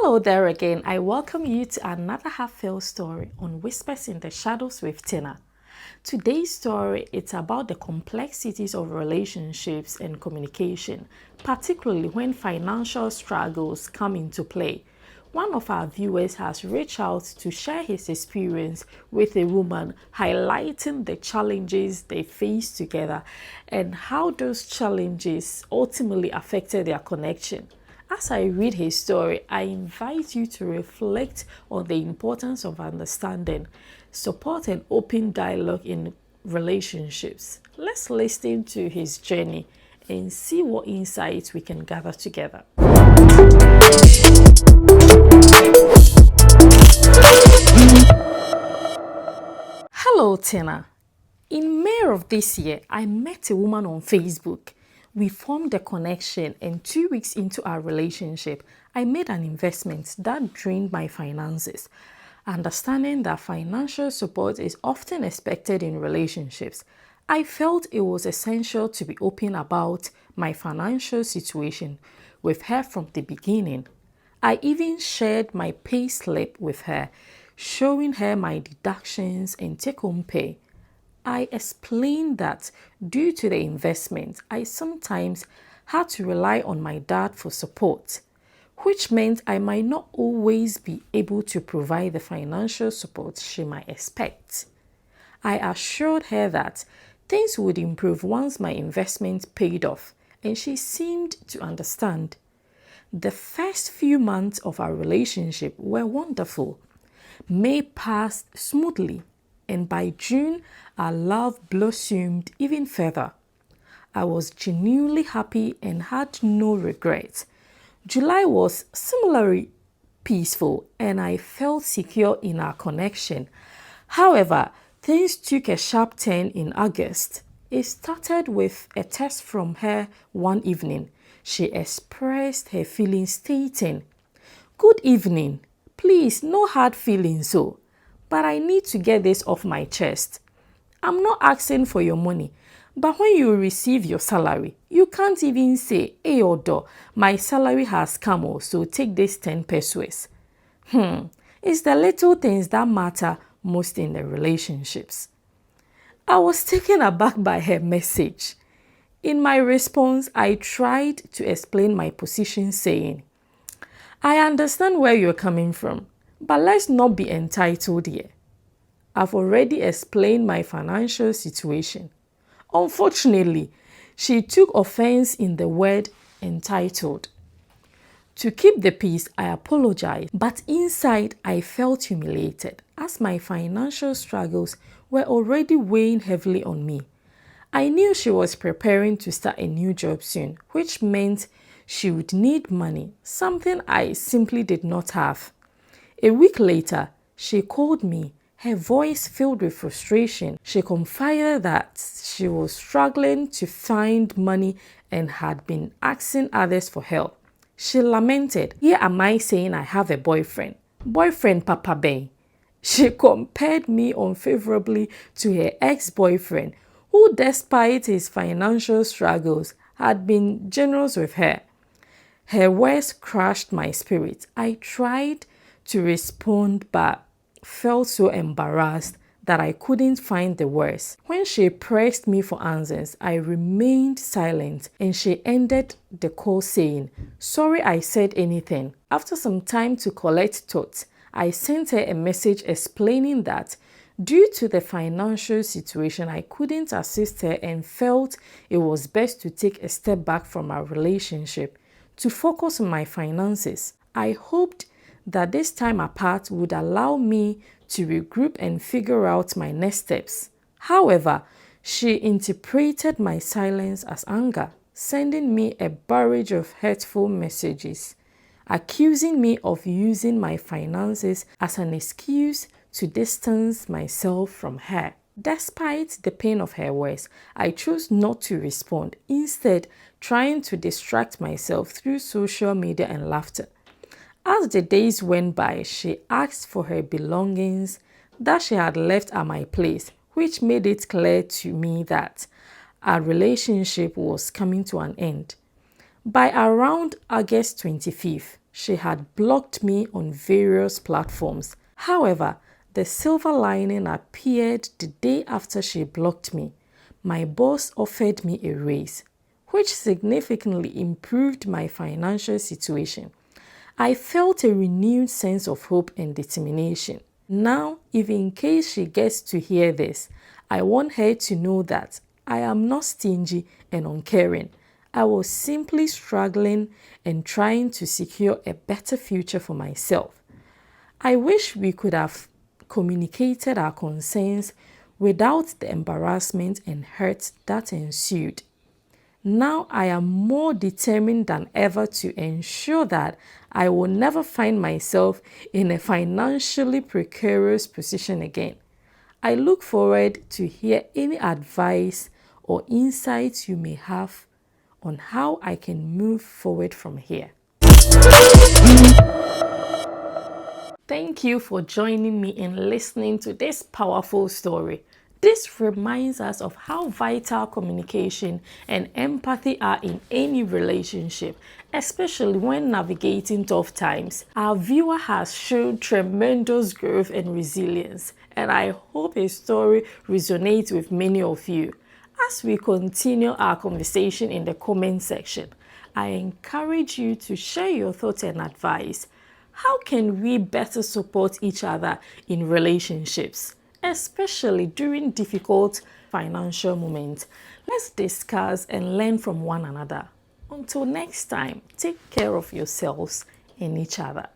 Hello there again. I welcome you to another heartfelt story on Whispers in the Shadows with Tina. Today's story is about the complexities of relationships and communication, particularly when financial struggles come into play. One of our viewers has reached out to share his experience with a woman, highlighting the challenges they faced together and how those challenges ultimately affected their connection. As I read his story, I invite you to reflect on the importance of understanding, support, and open dialogue in relationships. Let's listen to his journey and see what insights we can gather together. Hello, Tina. In May of this year, I met a woman on Facebook. We formed a connection, and 2 weeks into our relationship, I made an investment that drained my finances. Understanding that financial support is often expected in relationships, I felt it was essential to be open about my financial situation with her from the beginning. I even shared my pay slip with her, showing her my deductions and take-home pay. I explained that due to the investment, I sometimes had to rely on my dad for support, which meant I might not always be able to provide the financial support she might expect. I assured her that things would improve once my investment paid off, and she seemed to understand. The first few months of our relationship were wonderful. May passed smoothly, and by June, our love blossomed even further. I was genuinely happy and had no regrets. July was similarly peaceful, and I felt secure in our connection. However, things took a sharp turn in August. It started with a text from her one evening. She expressed her feelings stating, "Good evening. Please, no hard feelings so, but I need to get this off my chest. I'm not asking for your money, but when you receive your salary, you can't even say, 'Hey, Odo, my salary has come, so take this 10 pesos. It's the little things that matter most in the relationships." I was taken aback by her message. In my response, I tried to explain my position, saying, "I understand where you're coming from, but let's not be entitled here. I've already explained my financial situation." Unfortunately, she took offense in the word entitled. To keep the peace, I apologized, but inside I felt humiliated as my financial struggles were already weighing heavily on me. I knew she was preparing to start a new job soon, which meant she would need money, something I simply did not have. A week later, she called me, her voice filled with frustration. She confided that she was struggling to find money and had been asking others for help. She lamented, "Here am I saying I have a boyfriend. Boyfriend Papa Bay." She compared me unfavorably to her ex-boyfriend, who, despite his financial struggles, had been generous with her. Her words crushed my spirit. I tried to respond but felt so embarrassed that I couldn't find the words. When she pressed me for answers, I remained silent, and she ended the call saying, "Sorry I said anything." After some time to collect thoughts, I sent her a message explaining that due to the financial situation, I couldn't assist her and felt it was best to take a step back from our relationship to focus on my finances. I hoped that this time apart would allow me to regroup and figure out my next steps. However, she interpreted my silence as anger, sending me a barrage of hurtful messages, accusing me of using my finances as an excuse to distance myself from her. Despite the pain of her words, I chose not to respond, instead trying to distract myself through social media and laughter. As the days went by, she asked for her belongings that she had left at my place, which made it clear to me that our relationship was coming to an end. By around August 25th, she had blocked me on various platforms. However, the silver lining appeared the day after she blocked me. My boss offered me a raise, which significantly improved my financial situation. I felt a renewed sense of hope and determination. Now, if in case she gets to hear this, I want her to know that I am not stingy and uncaring. I was simply struggling and trying to secure a better future for myself. I wish we could have communicated our concerns without the embarrassment and hurt that ensued. Now I am more determined than ever to ensure that I will never find myself in a financially precarious position again. I look forward to hear any advice or insights you may have on how I can move forward from here. Thank you for joining me in listening to this powerful story. This reminds us of how vital communication and empathy are in any relationship, especially when navigating tough times. Our viewer has shown tremendous growth and resilience, and I hope his story resonates with many of you. As we continue our conversation in the comment section, I encourage you to share your thoughts and advice. How can we better support each other in relationships, especially during difficult financial moments? Let's discuss and learn from one another. Until next time, take care of yourselves and each other.